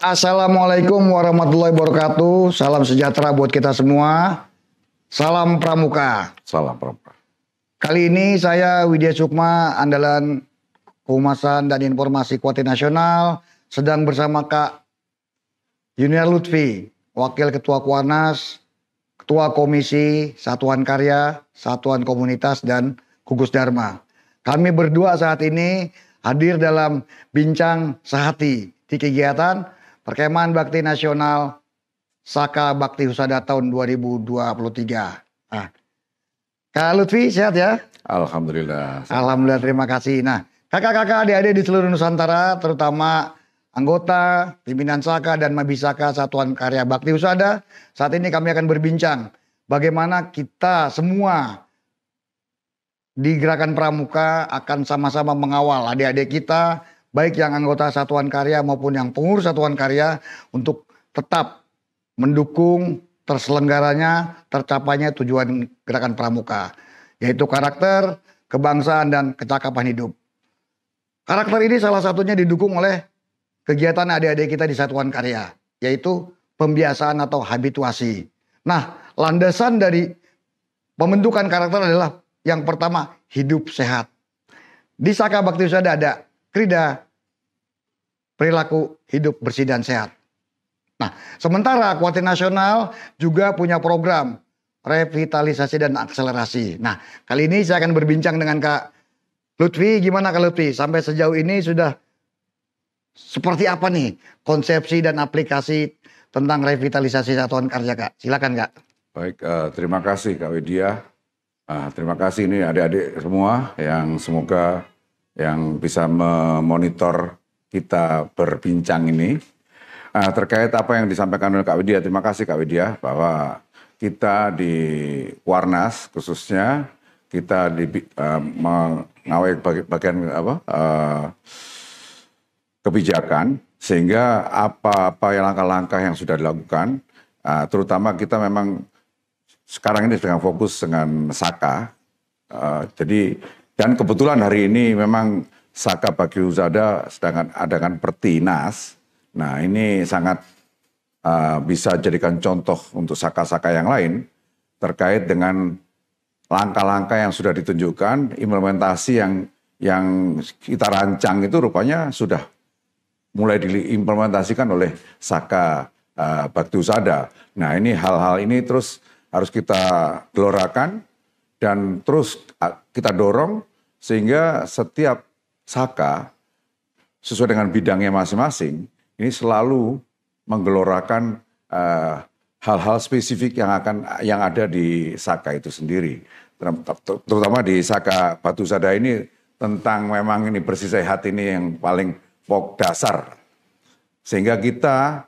Assalamualaikum warahmatullahi wabarakatuh. Salam sejahtera buat kita semua. Salam Pramuka. Salam Pramuka. Kali ini saya Widya Sukma, andalan Kehumasan dan Informasi Kuartir Nasional, sedang bersama Kak Yuniar Lutfi, Wakil Ketua Kuarnas, Ketua Komisi Satuan Karya, Satuan Komunitas, dan Gugus Dharma. Kami berdua saat ini hadir dalam bincang sehati di kegiatan Perkemahan Bakti Nasional Saka Bakti Husada tahun 2023. Nah, Kak Lutfi sehat ya? Alhamdulillah. Alhamdulillah, terima kasih. Nah, kakak-kakak adik-adik di seluruh Nusantara, terutama anggota, pimpinan Saka dan Mabisaka Satuan Karya Bakti Husada, saat ini kami akan berbincang bagaimana kita semua di Gerakan Pramuka akan sama-sama mengawal adik-adik kita, baik yang anggota Satuan Karya maupun yang pengurus Satuan Karya, untuk tetap mendukung terselenggaranya, tercapainya tujuan Gerakan Pramuka, yaitu karakter, kebangsaan, dan kecakapan hidup. Karakter ini salah satunya didukung oleh kegiatan adik-adik kita di Satuan Karya, yaitu pembiasaan atau habituasi. Nah, landasan dari pembentukan karakter adalah yang pertama, hidup sehat. Di Saka Bakti Husada ada Krida perilaku hidup bersih dan sehat. Nah, sementara Kuartir Nasional juga punya program revitalisasi dan akselerasi. Nah, kali ini saya akan berbincang dengan Kak Lutfi. Gimana Kak Lutfi? Sampai sejauh ini sudah seperti apa nih konsepsi dan aplikasi tentang revitalisasi Satuan Karya, Kak? Silakan, Kak. Baik, terima kasih Kak Widya. Terima kasih ini adik-adik semua yang semoga yang bisa memonitor kita berbincang ini. Terkait apa yang disampaikan oleh Kak Widya, terima kasih Kak Widya, bahwa kita di Kuarnas khususnya, kita di mengawal bagian kebijakan, sehingga apa langkah-langkah yang sudah dilakukan, terutama kita memang sekarang ini sedang fokus dengan Saka. Jadi dan kebetulan hari ini memang Saka Bakti Husada sedang adakan Pertinas. Nah ini sangat bisa jadikan contoh untuk Saka-Saka yang lain terkait dengan langkah-langkah yang sudah ditunjukkan, implementasi yang kita rancang itu rupanya sudah mulai diimplementasikan oleh Saka Bakti Husada. Nah ini hal-hal ini terus harus kita gelorakan dan terus kita dorong sehingga setiap Saka sesuai dengan bidangnya masing-masing ini selalu menggelorakan hal-hal spesifik yang ada di Saka itu sendiri. Terutama di Saka Bakti Husada ini tentang memang ini bersih sehat ini yang paling pokok dasar. Sehingga kita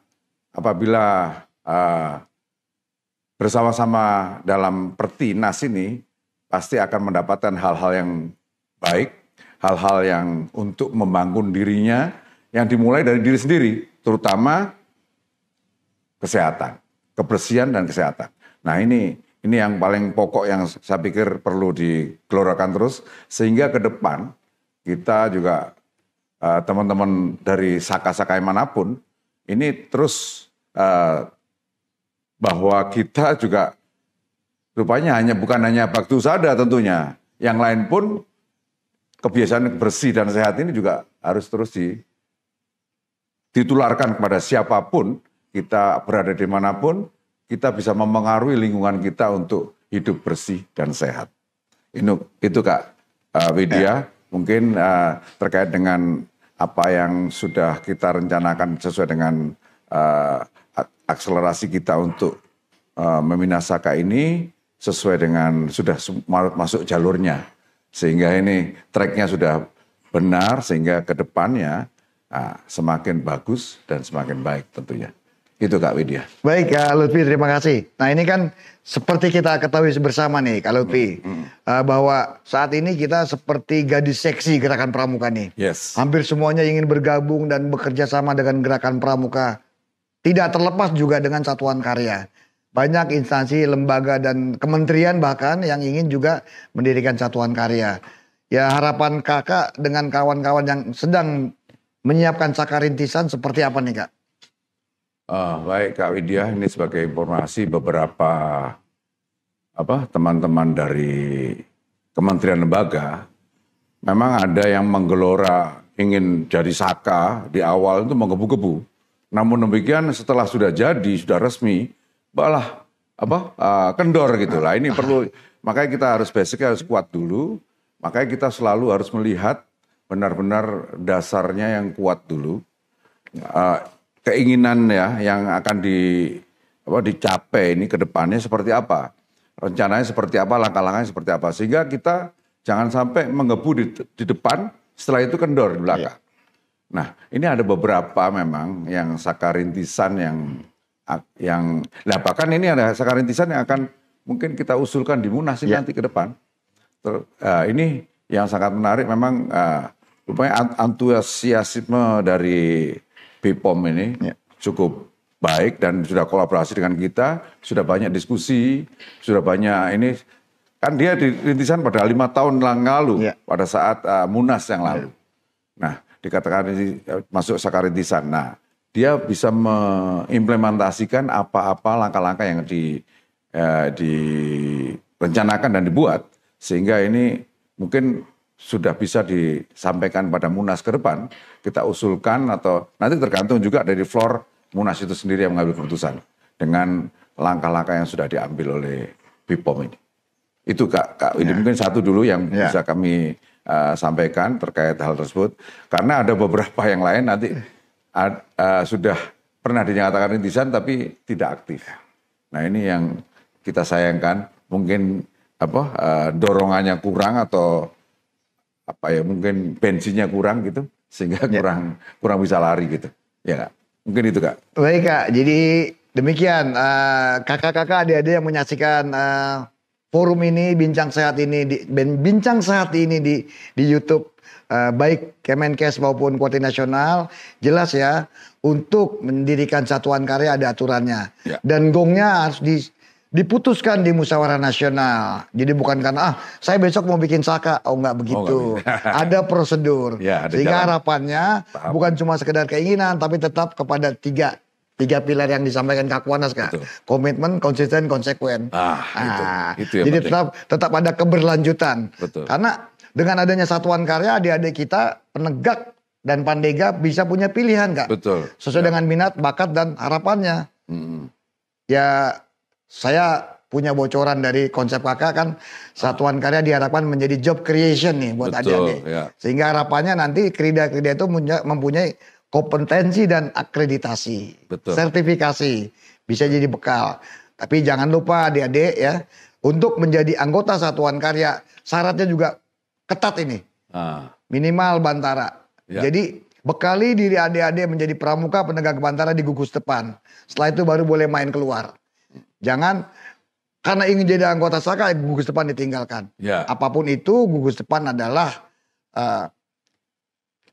apabila bersama-sama dalam Pertinas ini pasti akan mendapatkan hal-hal yang baik, hal-hal yang untuk membangun dirinya yang dimulai dari diri sendiri, terutama kesehatan, kebersihan dan kesehatan. Nah ini yang paling pokok yang saya pikir perlu digelorakan terus, sehingga ke depan kita juga teman-teman dari Saka-Saka manapun ini terus bahwa kita juga rupanya bukan hanya Bakti Husada tentunya, yang lain pun kebiasaan bersih dan sehat ini juga harus terus ditularkan kepada siapapun, kita berada di manapun, kita bisa memengaruhi lingkungan kita untuk hidup bersih dan sehat. Itu Kak Widya, mungkin terkait dengan apa yang sudah kita rencanakan sesuai dengan akselerasi kita untuk membina Saka ini sesuai dengan sudah masuk jalurnya, sehingga ini tracknya sudah benar, sehingga ke depannya semakin bagus dan semakin baik tentunya. Itu Kak Widya. Baik Kak Lutfi, terima kasih. Nah ini kan seperti kita ketahui bersama nih Kak Lutfi, bahwa saat ini kita seperti gadis seksi Gerakan Pramuka nih. Yes. Hampir semuanya ingin bergabung dan bekerja sama dengan Gerakan Pramuka. Tidak terlepas juga dengan Satuan Karya. Banyak instansi, lembaga, dan kementerian bahkan yang ingin juga mendirikan Satuan Karya. Ya harapan kakak dengan kawan-kawan yang sedang menyiapkan Saka Rintisan seperti apa nih Kak? Baik Kak Widya, ini sebagai informasi beberapa teman-teman dari Kementerian Lembaga memang ada yang menggelora ingin jadi Saka di awal itu menggebu-gebu. Namun demikian setelah sudah jadi, sudah resmi, malah kendor gitu lah. Ini perlu, makanya kita harus basicnya harus kuat dulu. Makanya kita selalu harus melihat benar-benar dasarnya yang kuat dulu. Keinginan ya yang akan dicapai ini ke depannya seperti apa. Rencananya seperti apa, langkah-langkahnya seperti apa. Sehingga kita jangan sampai menggebu di depan, setelah itu kendor di belakang. Nah, ini ada beberapa memang yang Saka rintisan bahkan ini ada Saka rintisan yang akan mungkin kita usulkan di Munas nanti ke depan. Ini yang sangat menarik memang rupanya antusiasme dari BPOM ini cukup baik dan sudah kolaborasi dengan kita, sudah banyak diskusi, sudah banyak ini kan dia dirintisan pada 5 tahun lalu pada saat Munas yang lalu. Nah, dikatakan ini masuk Saka rintisan. Nah, dia bisa mengimplementasikan apa-apa langkah-langkah yang direncanakan dan dibuat sehingga ini mungkin sudah bisa disampaikan pada Munas ke depan, kita usulkan atau nanti tergantung juga dari floor Munas itu sendiri yang mengambil keputusan dengan langkah-langkah yang sudah diambil oleh BPOM ini. Itu Kak ini mungkin satu dulu yang bisa kami sampaikan terkait hal tersebut. Karena ada beberapa yang lain nanti sudah pernah dinyatakan rintisan tapi tidak aktif. Nah ini yang kita sayangkan, mungkin dorongannya kurang atau mungkin bensinnya kurang gitu sehingga kurang bisa lari gitu. Ya Kak. Mungkin itu Kak. Baik Kak, jadi demikian kakak-kakak adik-adik yang menyaksikan forum ini, bincang sehat ini di YouTube baik Kemenkes maupun Kuarti Nasional, jelas ya untuk mendirikan satuan karya ada aturannya dan gongnya harus diputuskan di musyawarah nasional. Jadi bukan karena saya besok mau bikin Saka, enggak begitu. Ada prosedur. Sehingga harapannya bukan cuma sekedar keinginan tapi tetap kepada tiga pilar yang disampaikan Kak Kuanas Kak. Betul. Komitmen, konsisten, konsekuen. Itu jadi tetap ada keberlanjutan. Betul. Karena dengan adanya satuan karya adik-adik kita penegak dan pandega bisa punya pilihan Kak. Betul. Sesuai dengan minat, bakat dan harapannya. Ya saya punya bocoran dari konsep kakak kan satuan karya diharapkan menjadi job creation nih buat adik-adik. Sehingga harapannya nanti krida-krida itu mempunyai kompetensi dan akreditasi, sertifikasi, bisa jadi bekal. Tapi jangan lupa adik-adik ya, untuk menjadi anggota satuan karya syaratnya juga ketat ini, minimal Bantara. Jadi bekali diri adik-adik menjadi pramuka penegak Bantara di gugus depan. Setelah itu baru boleh main keluar. Jangan karena ingin jadi anggota Saka gugus depan ditinggalkan. Apapun itu gugus depan adalah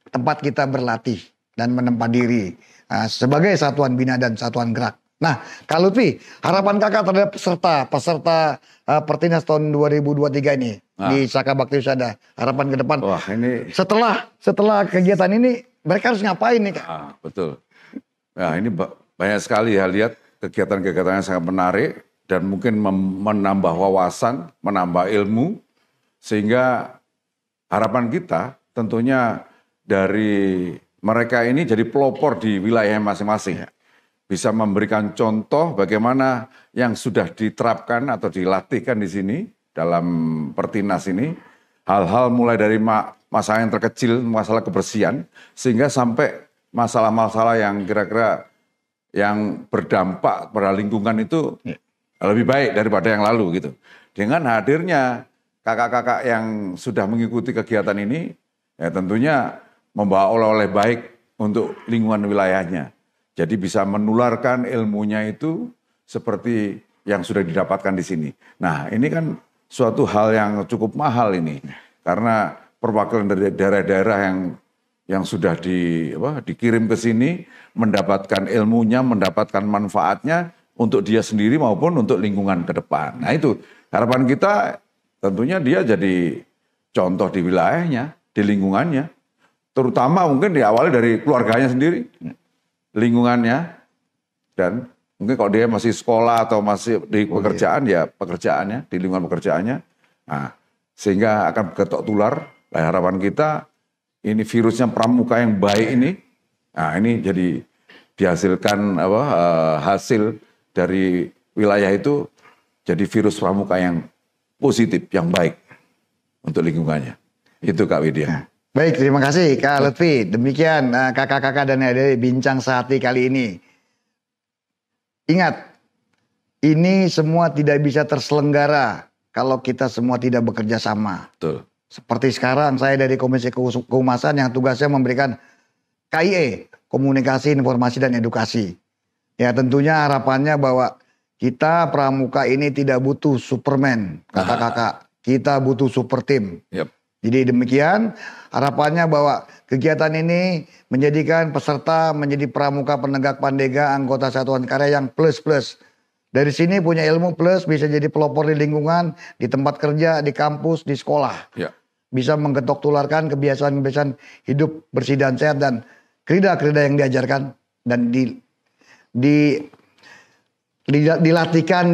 tempat kita berlatih dan menempa diri sebagai satuan bina dan satuan gerak. Nah, Kak Lutfi, harapan kakak terhadap peserta Pertinas tahun 2023 ini di Saka Bakti Husada, harapan ke depan. Wah, ini setelah kegiatan ini mereka harus ngapain nih Kak? Betul. Nah, ini banyak sekali ya, lihat kegiatan-kegiatan yang sangat menarik dan mungkin menambah wawasan, menambah ilmu, sehingga harapan kita tentunya dari mereka ini jadi pelopor di wilayah masing-masing. Bisa memberikan contoh bagaimana yang sudah diterapkan atau dilatihkan di sini dalam Pertinas ini. Hal-hal mulai dari masalah yang terkecil, masalah kebersihan, sehingga sampai masalah-masalah yang kira-kira yang berdampak pada lingkungan itu lebih baik daripada yang lalu gitu. Dengan hadirnya kakak-kakak yang sudah mengikuti kegiatan ini, ya tentunya membawa oleh-oleh baik untuk lingkungan wilayahnya. Jadi bisa menularkan ilmunya itu seperti yang sudah didapatkan di sini. Nah, ini kan suatu hal yang cukup mahal ini. Karena perwakilan dari daerah-daerah yang sudah dikirim ke sini mendapatkan ilmunya, mendapatkan manfaatnya untuk dia sendiri maupun untuk lingkungan ke depan. Nah, itu harapan kita tentunya dia jadi contoh di wilayahnya, di lingkungannya. Terutama mungkin diawali dari keluarganya sendiri, lingkungannya, dan mungkin kalau dia masih sekolah atau masih di pekerjaan ya pekerjaannya, di lingkungan pekerjaannya. Nah, sehingga akan bergetok tular. Nah, harapan kita ini virusnya pramuka yang baik ini, nah ini jadi dihasilkan hasil dari wilayah itu jadi virus pramuka yang positif, yang baik untuk lingkungannya. Itu Kak Widya. Baik, terima kasih Kak Lutfi. Demikian kakak-kakak dan adik bincang sehati kali ini. Ingat, ini semua tidak bisa terselenggara kalau kita semua tidak bekerja sama. Betul. Seperti sekarang saya dari Komisi Kehumasan yang tugasnya memberikan KIE, Komunikasi, Informasi, dan Edukasi. Ya tentunya harapannya bahwa kita pramuka ini tidak butuh Superman, kakak-kakak. Kita butuh super team. Yep. Jadi demikian harapannya bahwa kegiatan ini menjadikan peserta menjadi pramuka penegak pandega anggota satuan karya yang plus-plus. Dari sini punya ilmu plus, bisa jadi pelopor di lingkungan, di tempat kerja, di kampus, di sekolah. Ya. Bisa menggetok tularkan kebiasaan-kebiasaan hidup bersih dan sehat dan krida-krida yang diajarkan dan dilatihkan,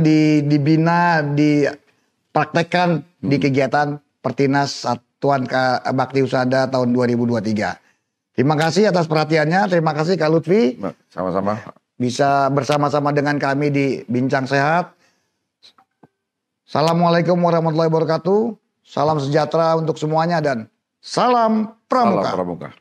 dibina, dipraktekkan di kegiatan Pertinas Satuan Bakti Husada tahun 2023. Terima kasih atas perhatiannya, terima kasih Kak Lutfi. Sama-sama. Bisa bersama-sama dengan kami di Bincang Sehat. Assalamualaikum warahmatullahi wabarakatuh. Salam sejahtera untuk semuanya dan salam pramuka. Salam pramuka.